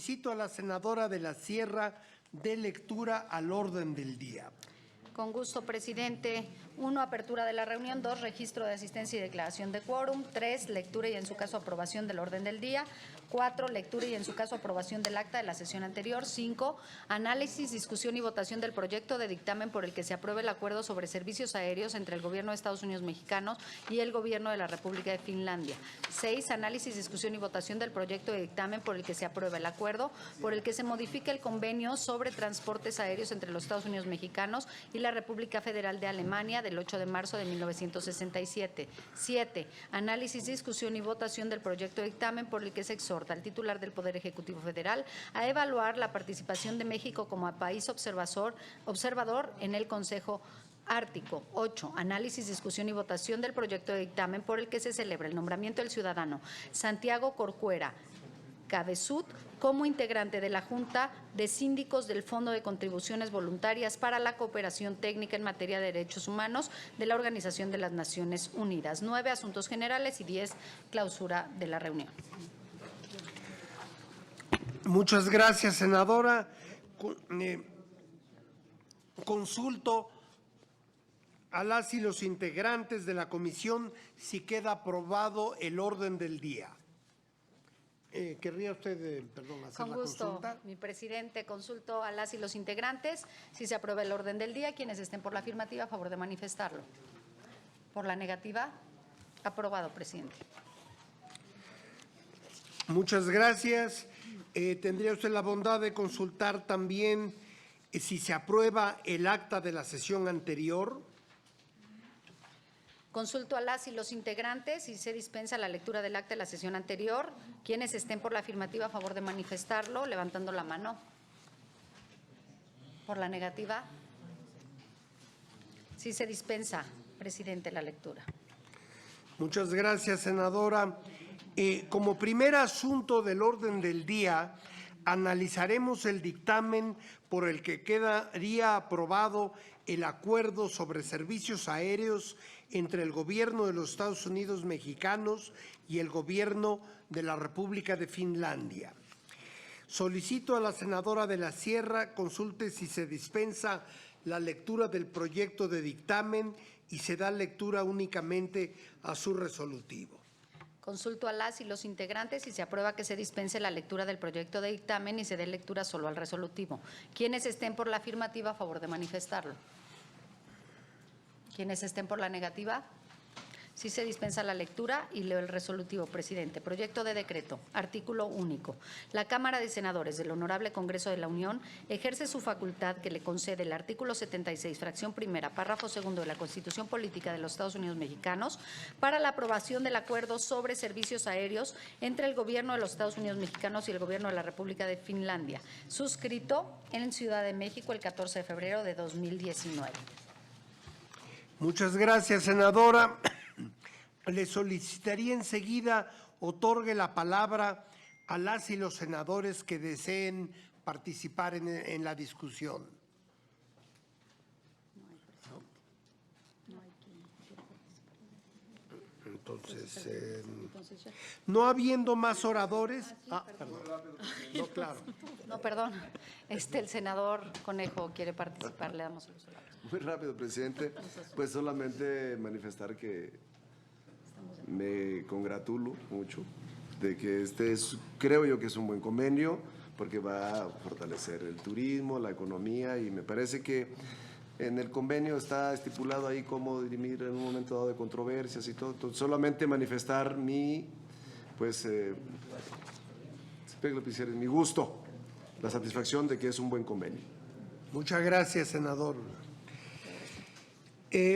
Solicito a la senadora de la Sierra dé lectura al orden del día. Con gusto, presidente. 1, apertura de la reunión. 2, registro de asistencia y declaración de quórum. 3, lectura y en su caso aprobación del orden del día. 4, lectura y en su caso aprobación del acta de la sesión anterior. 5, análisis, discusión y votación del proyecto de dictamen por el que se apruebe el acuerdo sobre servicios aéreos entre el Gobierno de Estados Unidos mexicanos y el Gobierno de la República de Finlandia. 6, análisis, discusión y votación del proyecto de dictamen por el que se aprueba el acuerdo por el que se modifica el convenio sobre transportes aéreos entre los Estados Unidos mexicanos y la República Federal de Alemania del 8 de marzo de 1967. 7, análisis, discusión y votación del proyecto de dictamen por el que se exhorta al titular del Poder Ejecutivo Federal a evaluar la participación de México como país observador en el Consejo Ártico. 8, análisis, discusión y votación del proyecto de dictamen por el que se celebra el nombramiento del ciudadano Santiago Corcuera Cabeçut como integrante de la Junta de Síndicos del Fondo de Contribuciones Voluntarias para la Cooperación Técnica en materia de derechos humanos de la Organización de las Naciones Unidas. 9, asuntos generales y 10, clausura de la reunión. Muchas gracias, senadora. Consulto a las y los integrantes de la comisión si queda aprobado el orden del día. ¿Querría usted, hacer Con la gusto, consulta? mi presidente. Consulto a las y los integrantes si se aprueba el orden del día. Quienes estén por la afirmativa, a favor de manifestarlo. Por la negativa, aprobado, presidente. Muchas gracias. ¿Tendría usted la bondad de consultar también si se aprueba el acta de la sesión anterior? Consulto a las y los integrantes si se dispensa la lectura del acta de la sesión anterior. Quienes estén por la afirmativa, a favor de manifestarlo, levantando la mano. Por la negativa, sí se dispensa, presidente, la lectura. Muchas gracias, senadora. Como primer asunto del orden del día, analizaremos el dictamen por el que quedaría aprobado el acuerdo sobre servicios aéreos entre el Gobierno de los Estados Unidos mexicanos y el Gobierno de la República de Finlandia. Solicito a la senadora de la Sierra consulte si se dispensa la lectura del proyecto de dictamen y se da lectura únicamente a su resolutivo. Consulto a las y los integrantes si se aprueba que se dispense la lectura del proyecto de dictamen y se dé lectura solo al resolutivo. Quienes estén por la afirmativa, a favor de manifestarlo. Quienes estén por la negativa, sí se dispensa la lectura y leo el resolutivo, presidente. Proyecto de decreto, artículo único. La Cámara de Senadores del Honorable Congreso de la Unión ejerce su facultad que le concede el artículo 76, fracción primera, párrafo segundo de la Constitución Política de los Estados Unidos Mexicanos para la aprobación del acuerdo sobre servicios aéreos entre el Gobierno de los Estados Unidos Mexicanos y el Gobierno de la República de Finlandia, suscrito en Ciudad de México el 14 de febrero de 2019. Muchas gracias, senadora. Le solicitaría enseguida otorgue la palabra a las y los senadores que deseen participar en la discusión. Entonces, no habiendo más oradores… perdón. No, claro. No, perdón. El senador Conejo quiere participar. Le damos los palabras. Muy rápido, presidente. Pues solamente manifestar que me congratulo mucho de que creo yo que es un buen convenio porque va a fortalecer el turismo, la economía y me parece que en el convenio está estipulado ahí cómo dirimir en un momento dado de controversias y todo. Entonces, solamente manifestar mi gusto, la satisfacción de que es un buen convenio. Muchas gracias, senador.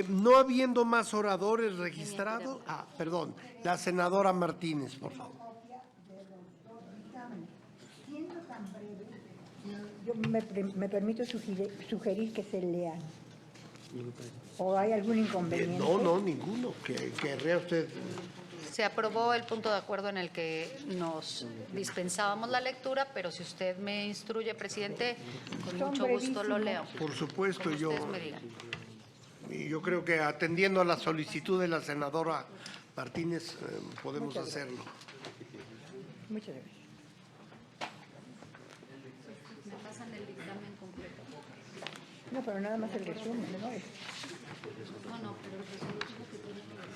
No habiendo más oradores registrados… perdón, la senadora Martínez, por favor. Siendo tan breve, yo me permito sugerir que se lean. ¿O hay algún inconveniente? No, ninguno. ¿Querría usted? Se aprobó el punto de acuerdo en el que nos dispensábamos la lectura, pero si usted me instruye, presidente, con mucho gusto lo leo. Por supuesto, como ustedes me digan. Yo creo que atendiendo a la solicitud de la senadora Martínez podemos hacerlo. Muchas gracias. No, pero nada más el resumen, ¿no? No, pero el resolutivo que tiene que leer.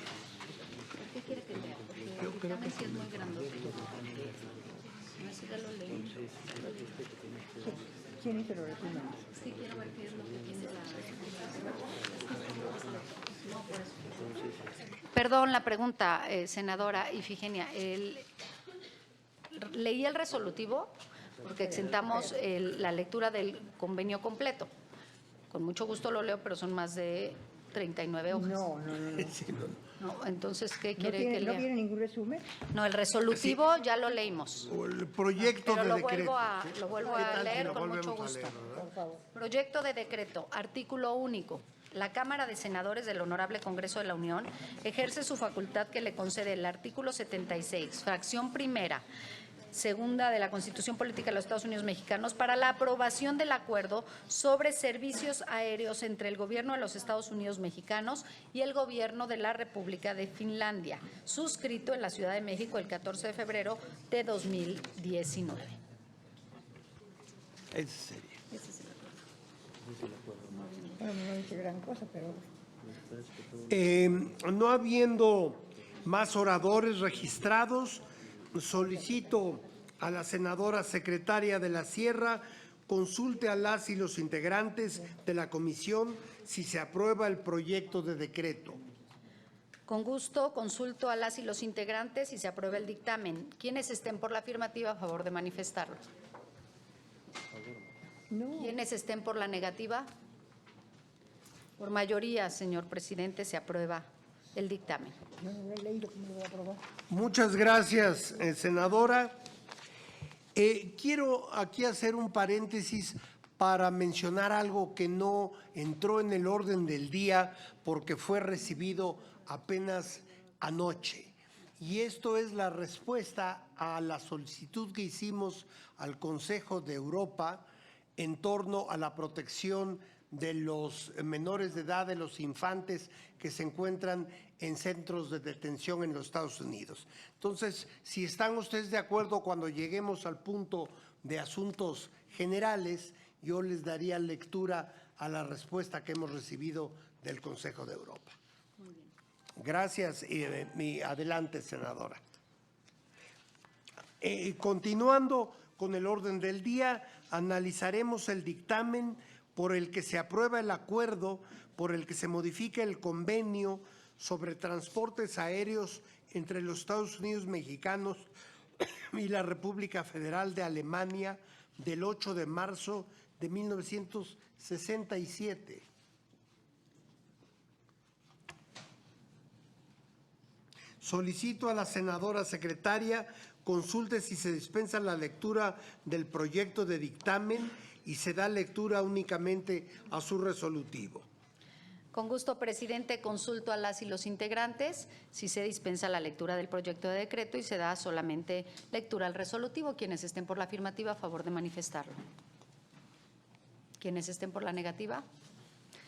¿Por qué quiere que lea? Porque el dictamen sí es muy grandote. No, eso ya lo leí. ¿Quién hizo los resúmenes? Sí, quiero ver qué es lo que tiene la... No, por eso. Perdón la pregunta, senadora Ifigenia. Leí el resolutivo porque exentamos la lectura del convenio completo. Con mucho gusto lo leo, pero son más de 39 hojas. No. No, entonces, ¿qué ¿No quiere que tiene, lea? ¿No viene ningún resumen? No, el resolutivo ya lo leímos. O el proyecto Pero de lo decreto. vuelvo a leer Lo con mucho volvemos a gusto. leer, ¿verdad? Por favor. Proyecto de decreto, artículo único. La Cámara de Senadores del Honorable Congreso de la Unión ejerce su facultad que le concede el artículo 76, fracción primera, segunda de la Constitución Política de los Estados Unidos Mexicanos para la aprobación del acuerdo sobre servicios aéreos entre el Gobierno de los Estados Unidos Mexicanos y el Gobierno de la República de Finlandia, suscrito en la Ciudad de México el 14 de febrero de 2019. Ese sería. Bueno, no dice gran cosa, pero... No habiendo más oradores registrados, solicito a la senadora secretaria de la Sierra consulte a las y los integrantes de la comisión si se aprueba el proyecto de decreto. Con gusto, consulto a las y los integrantes si se aprueba el dictamen. Quienes estén por la afirmativa, a favor de manifestarlo. No. Quienes estén por la negativa. Por mayoría, señor presidente, se aprueba el dictamen. Yo no lo he leído, ¿cómo lo voy a aprobar? Muchas gracias, senadora. Quiero aquí hacer un paréntesis para mencionar algo que no entró en el orden del día porque fue recibido apenas anoche. Y esto es la respuesta a la solicitud que hicimos al Consejo de Europa en torno a la protección de los menores de edad, de los infantes que se encuentran en centros de detención en los Estados Unidos. Entonces, si están ustedes de acuerdo, cuando lleguemos al punto de asuntos generales, yo les daría lectura a la respuesta que hemos recibido del Consejo de Europa. Gracias y adelante, senadora. Continuando con el orden del día, analizaremos el dictamen por el que se aprueba el acuerdo por el que se modifica el convenio sobre transportes aéreos entre los Estados Unidos mexicanos y la República Federal de Alemania del 8 de marzo de 1967. Solicito a la senadora secretaria consulte si se dispensa la lectura del proyecto de dictamen y se da lectura únicamente a su resolutivo. Con gusto, presidente, consulto a las y los integrantes si se dispensa la lectura del proyecto de decreto y se da solamente lectura al resolutivo. Quienes estén por la afirmativa, a favor de manifestarlo. Quienes estén por la negativa,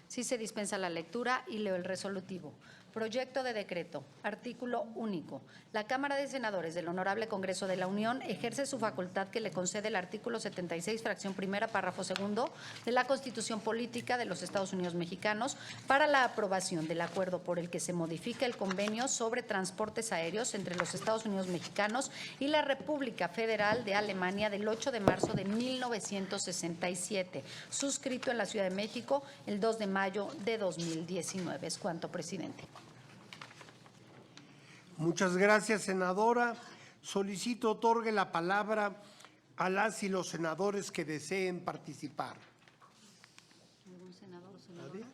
sí se dispensa la lectura y leo el resolutivo. Proyecto de decreto, artículo único. La Cámara de Senadores del Honorable Congreso de la Unión ejerce su facultad que le concede el artículo 76, fracción primera, párrafo segundo de la Constitución Política de los Estados Unidos Mexicanos para la aprobación del acuerdo por el que se modifica el convenio sobre transportes aéreos entre los Estados Unidos Mexicanos y la República Federal de Alemania del 8 de marzo de 1967, suscrito en la Ciudad de México el 2 de mayo de 2019. Es cuanto, presidente. Muchas gracias, senadora. Solicito otorgue la palabra a las y los senadores que deseen participar. ¿Algún senador o senadora? ¿Nadie?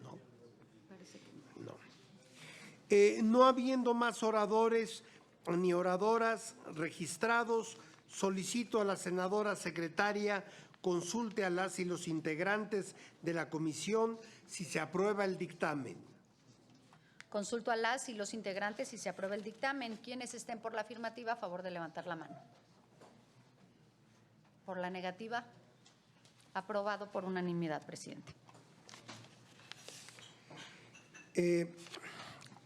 No. Parece que no. No habiendo más oradores ni oradoras registrados, solicito a la senadora secretaria consulte a las y los integrantes de la comisión si se aprueba el dictamen. Consulto a las y los integrantes si se aprueba el dictamen. Quienes estén por la afirmativa, a favor de levantar la mano. Por la negativa, aprobado por unanimidad, presidente.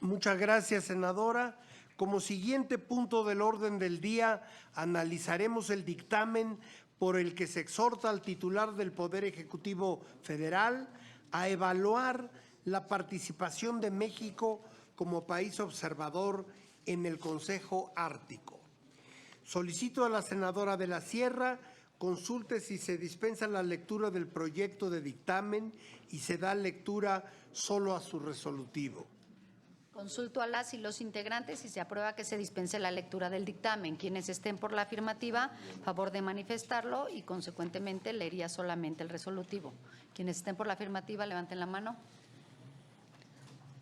Muchas gracias, senadora. Como siguiente punto del orden del día, analizaremos el dictamen por el que se exhorta al titular del Poder Ejecutivo Federal a evaluar la participación de México como país observador en el Consejo Ártico. Solicito a la senadora de la Sierra consulte si se dispensa la lectura del proyecto de dictamen y se da lectura solo a su resolutivo. Consulto a las y los integrantes si se aprueba que se dispense la lectura del dictamen. Quienes estén por la afirmativa, favor de manifestarlo y, consecuentemente, leería solamente el resolutivo. Quienes estén por la afirmativa, levanten la mano.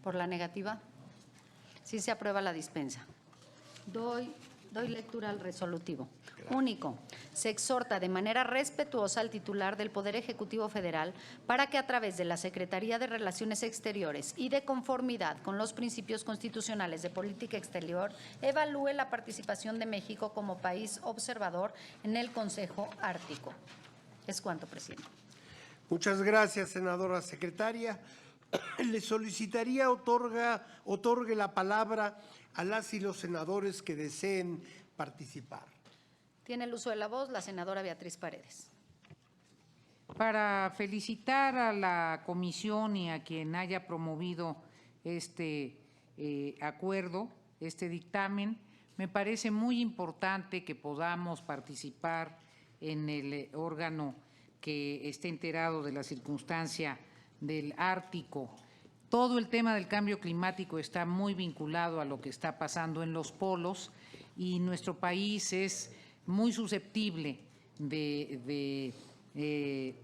¿Por la negativa? Sí se aprueba la dispensa. Doy lectura al resolutivo. Único. Se exhorta de manera respetuosa al titular del Poder Ejecutivo Federal para que a través de la Secretaría de Relaciones Exteriores y de conformidad con los principios constitucionales de política exterior, evalúe la participación de México como país observador en el Consejo Ártico. Es cuanto, presidente. Muchas gracias, senadora secretaria. Le solicitaría otorgue la palabra a las y los senadores que deseen participar. Tiene el uso de la voz la senadora Beatriz Paredes. Para felicitar a la comisión y a quien haya promovido este acuerdo, este dictamen, me parece muy importante que podamos participar en el órgano que esté enterado de la circunstancia del Ártico. Todo el tema del cambio climático está muy vinculado a lo que está pasando en los polos y nuestro país es muy susceptible de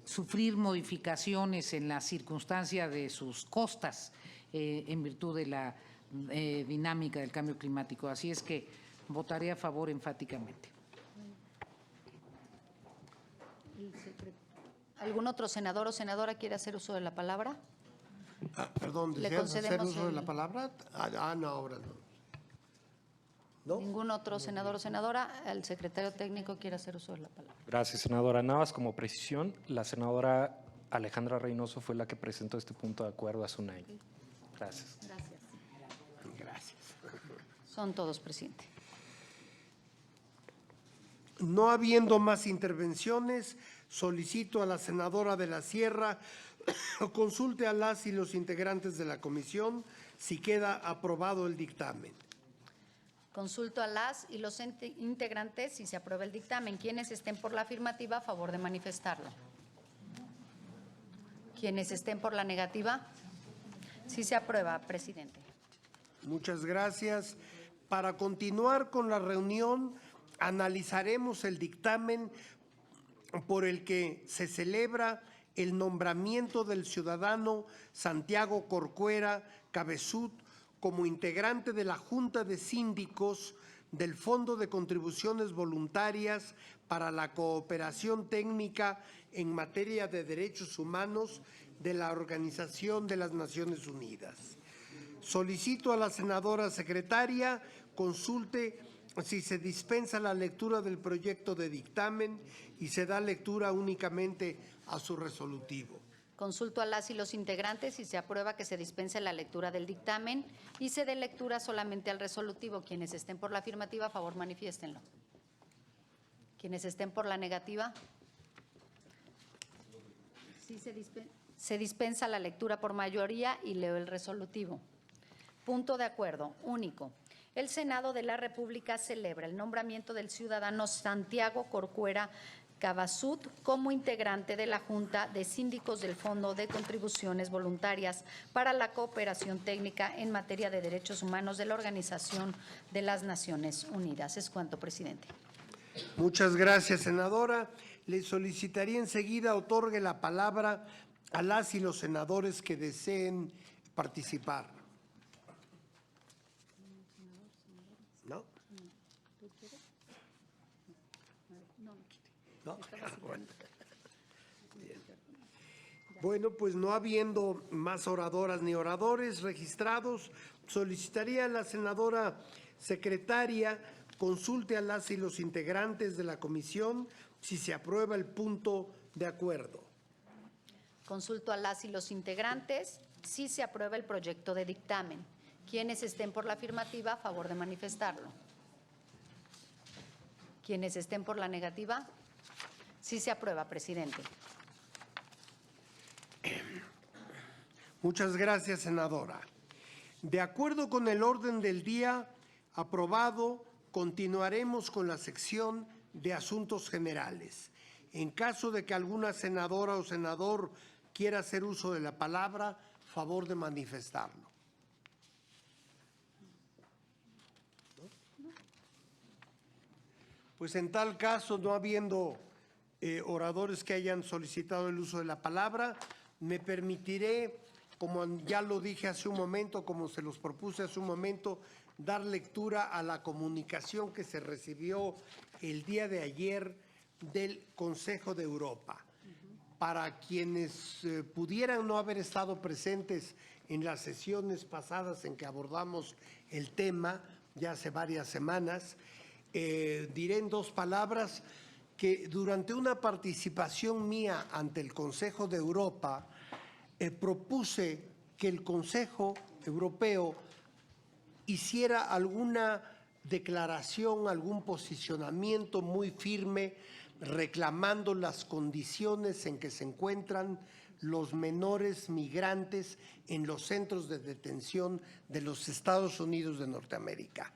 sufrir modificaciones en la circunstancia de sus costas en virtud de la dinámica del cambio climático. Así es que votaré a favor enfáticamente. ¿Algún otro senador o senadora quiere hacer uso de la palabra? Perdón, Le ¿deseas hacer concedemos uso de la el- palabra? No, ahora no. ¿No? ¿Ningún otro senador o senadora? El secretario técnico quiere hacer uso de la palabra. Gracias, senadora Navas. Como precisión, la senadora Alejandra Reynoso fue la que presentó este punto de acuerdo hace un año. Gracias. Gracias. Gracias. Son todos, presidente. No habiendo más intervenciones, solicito a la senadora de la Sierra consulte a las y los integrantes de la comisión si queda aprobado el dictamen. Consulto a las y los integrantes si se aprueba el dictamen. Quienes estén por la afirmativa, a favor de manifestarlo. Quienes estén por la negativa, sí se aprueba, presidente. Muchas gracias. Para continuar con la reunión, analizaremos el dictamen por el que se celebra el nombramiento del ciudadano Santiago Corcuera Cabezud como integrante de la Junta de Síndicos del Fondo de Contribuciones Voluntarias para la Cooperación Técnica en materia de derechos humanos de la Organización de las Naciones Unidas. Solicito a la senadora secretaria consulte si se dispensa la lectura del proyecto de dictamen y se da lectura únicamente a su resolutivo. Consulto a las y los integrantes si se aprueba que se dispense la lectura del dictamen y se dé lectura solamente al resolutivo. Quienes estén por la afirmativa, a favor, manifiéstenlo. Quienes estén por la negativa, sí se dispensa la lectura por mayoría y leo el resolutivo. Punto de acuerdo. Único. El Senado de la República celebra el nombramiento del ciudadano Santiago Corcuera Cabezud como integrante de la Junta de Síndicos del Fondo de Contribuciones Voluntarias para la Cooperación Técnica en materia de derechos humanos de la Organización de las Naciones Unidas. Es cuanto, presidente. Muchas gracias, senadora. Le solicitaría enseguida otorgue la palabra a las y los senadores que deseen participar. ¿No? ¿No? Bueno. Bien. Bueno, pues no habiendo más oradoras ni oradores registrados, solicitaría a la senadora secretaria consulte a las y los integrantes de la comisión si se aprueba el punto de acuerdo. Consulto a las y los integrantes si se aprueba el proyecto de dictamen. Quienes estén por la afirmativa, a favor de manifestarlo. Quienes estén por la negativa, sí se aprueba, presidente. Muchas gracias, senadora. De acuerdo con el orden del día aprobado, continuaremos con la sección de asuntos generales. En caso de que alguna senadora o senador quiera hacer uso de la palabra, favor de manifestarlo. Pues en tal caso, no habiendo oradores que hayan solicitado el uso de la palabra, me permitiré, como ya lo dije hace un momento, como se los propuse hace un momento, dar lectura a la comunicación que se recibió el día de ayer del Consejo de Europa. Para quienes pudieran no haber estado presentes en las sesiones pasadas en que abordamos el tema, ya hace varias semanas, diré en dos palabras que durante una participación mía ante el Consejo de Europa, propuse que el Consejo Europeo hiciera alguna declaración, algún posicionamiento muy firme reclamando las condiciones en que se encuentran los menores migrantes en los centros de detención de los Estados Unidos de Norteamérica.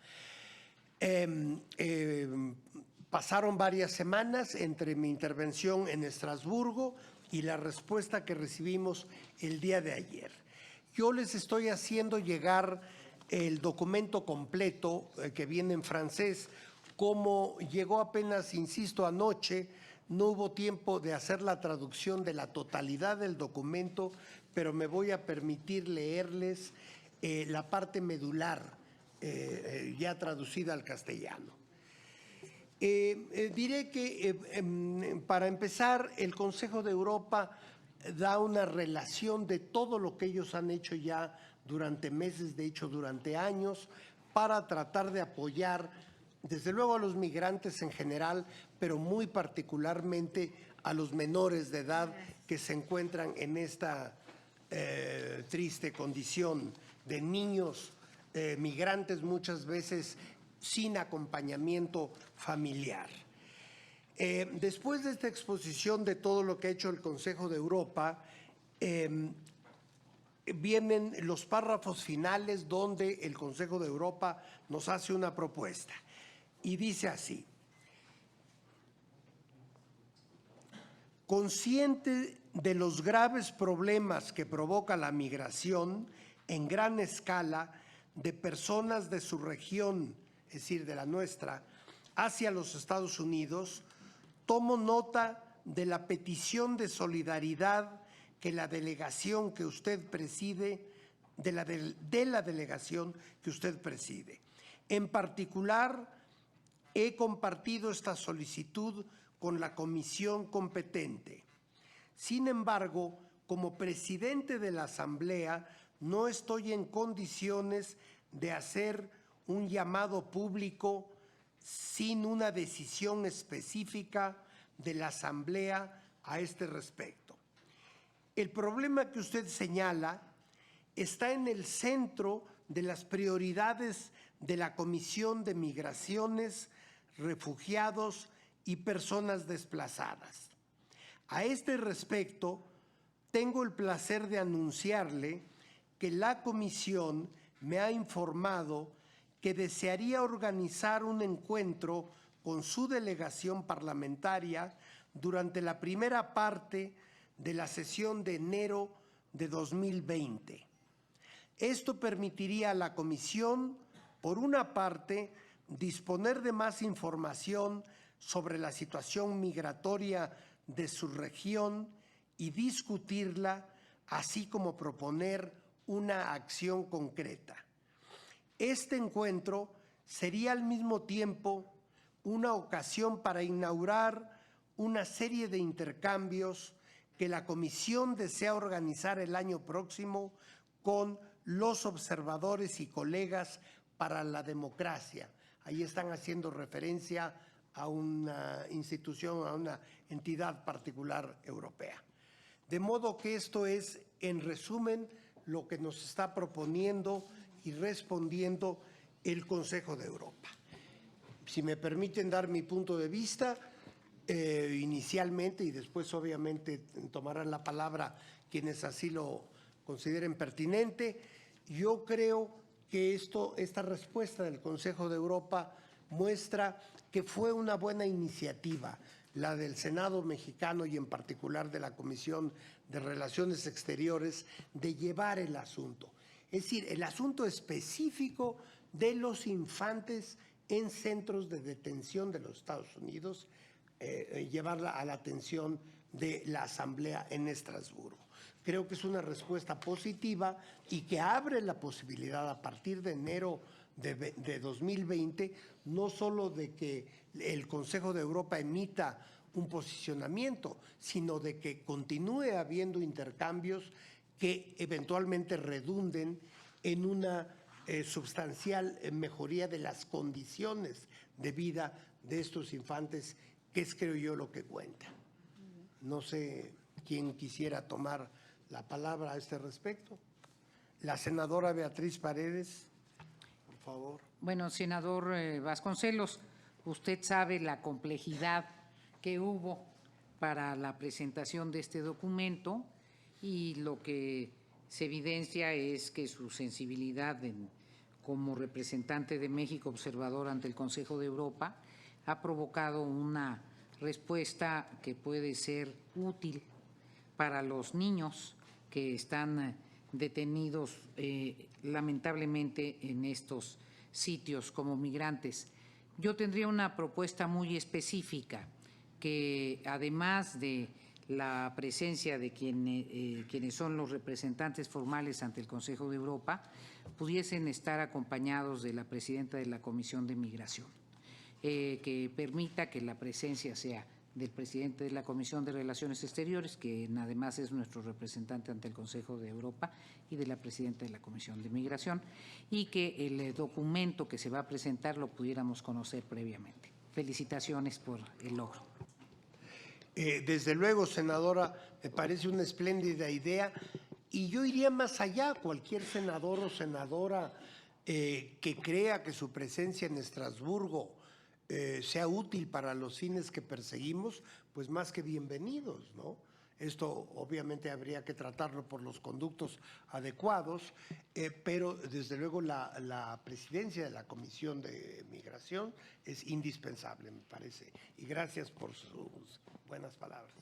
Pasaron varias semanas entre mi intervención en Estrasburgo y la respuesta que recibimos el día de ayer. Yo les estoy haciendo llegar el documento completo que viene en francés. Como llegó apenas, insisto, anoche, no hubo tiempo de hacer la traducción de la totalidad del documento, pero me voy a permitir leerles la parte medular ya traducida al castellano. Diré que, para empezar, el Consejo de Europa da una relación de todo lo que ellos han hecho ya durante meses, de hecho durante años, para tratar de apoyar, desde luego, a los migrantes en general, pero muy particularmente a los menores de edad que se encuentran en esta triste condición de niños migrantes, muchas veces sin acompañamiento familiar. Después de esta exposición de todo lo que ha hecho el Consejo de Europa, vienen los párrafos finales donde el Consejo de Europa nos hace una propuesta y dice así: consciente de los graves problemas que provoca la migración en gran escala de personas de su región, es decir, de la nuestra, hacia los Estados Unidos, tomo nota de la petición de solidaridad que la delegación que usted preside, de la delegación que usted preside. En particular, he compartido esta solicitud con la comisión competente. Sin embargo, como presidente de la Asamblea, no estoy en condiciones de hacer un llamado público sin una decisión específica de la Asamblea a este respecto. El problema que usted señala está en el centro de las prioridades de la Comisión de Migraciones, Refugiados y Personas Desplazadas. A este respecto, tengo el placer de anunciarle que la Comisión me ha informado que desearía organizar un encuentro con su delegación parlamentaria durante la primera parte de la sesión de enero de 2020. Esto permitiría a la Comisión, por una parte, disponer de más información sobre la situación migratoria de su región y discutirla, así como proponer una acción concreta. Este encuentro sería al mismo tiempo una ocasión para inaugurar una serie de intercambios que la Comisión desea organizar el año próximo con los observadores y colegas para la democracia. Ahí están haciendo referencia a una institución, a una entidad particular europea. De modo que esto es, en resumen, lo que nos está proponiendo y respondiendo el Consejo de Europa. Si me permiten dar mi punto de vista, inicialmente, y después obviamente tomarán la palabra quienes así lo consideren pertinente, yo creo que esta respuesta del Consejo de Europa muestra que fue una buena iniciativa la del Senado mexicano y en particular de la Comisión de Relaciones Exteriores de llevar el asunto. Es decir, el asunto específico de los infantes en centros de detención de los Estados Unidos, llevarla a la atención de la Asamblea en Estrasburgo. Creo que es una respuesta positiva y que abre la posibilidad a partir de enero de 2020, no solo de que el Consejo de Europa emita un posicionamiento, sino de que continúe habiendo intercambios que eventualmente redunden en una sustancial mejoría de las condiciones de vida de estos infantes, que es, creo yo, lo que cuenta. No sé quién quisiera tomar la palabra a este respecto. La senadora Beatriz Paredes, por favor. Bueno, senador Vasconcelos, usted sabe la complejidad que hubo para la presentación de este documento y lo que se evidencia es que su sensibilidad como representante de México observador ante el Consejo de Europa ha provocado una respuesta que puede ser útil para los niños que están detenidos lamentablemente en estos sitios como migrantes. Yo tendría una propuesta muy específica que, además de la presencia de quienes son los representantes formales ante el Consejo de Europa, pudiesen estar acompañados de la presidenta de la Comisión de Migración, que permita que la presencia sea del presidente de la Comisión de Relaciones Exteriores, que además es nuestro representante ante el Consejo de Europa, y de la presidenta de la Comisión de Migración, y que el documento que se va a presentar lo pudiéramos conocer previamente. Felicitaciones por el logro. Desde luego, senadora, me parece una espléndida idea y yo iría más allá. Cualquier senador o senadora que crea que su presencia en Estrasburgo sea útil para los fines que perseguimos, pues más que bienvenidos, ¿no? Esto obviamente habría que tratarlo por los conductos adecuados, pero desde luego la presidencia de la Comisión de Migración es indispensable, me parece. Y gracias por sus buenas palabras.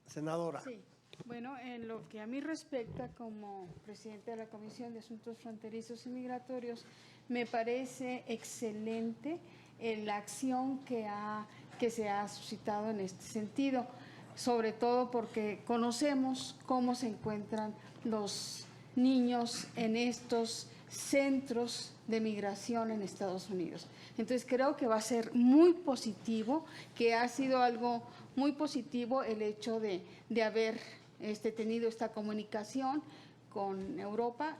Senadora. Sí, bueno, en lo que a mí respecta, como presidenta de la Comisión de Asuntos Fronterizos y Migratorios, me parece excelente la acción que se ha suscitado en este sentido, sobre todo porque conocemos cómo se encuentran los niños en estos centros de migración en Estados Unidos. Entonces creo que va a ser muy positivo, que ha sido algo muy positivo el hecho de haber tenido esta comunicación con Europa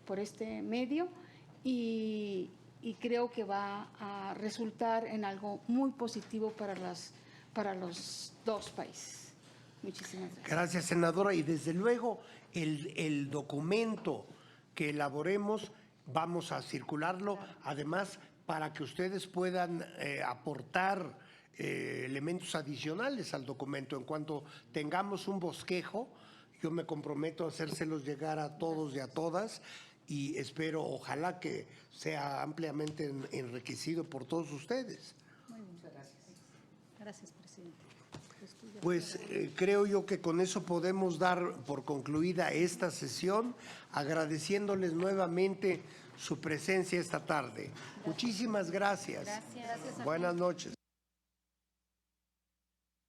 por este medio y creo que va a resultar en algo muy positivo para los dos países. Muchísimas gracias. Gracias, senadora. Y desde luego el documento que elaboremos vamos a circularlo, además para que ustedes puedan aportar elementos adicionales al documento. En cuanto tengamos un bosquejo, yo me comprometo a hacérselos llegar a todos y a todas y espero, ojalá que sea ampliamente enriquecido por todos ustedes. Muy bien. Muchas gracias. Gracias, presidente. Pues creo yo que con eso podemos dar por concluida esta sesión, agradeciéndoles nuevamente su presencia esta tarde. Muchísimas gracias. Gracias. Buenas noches.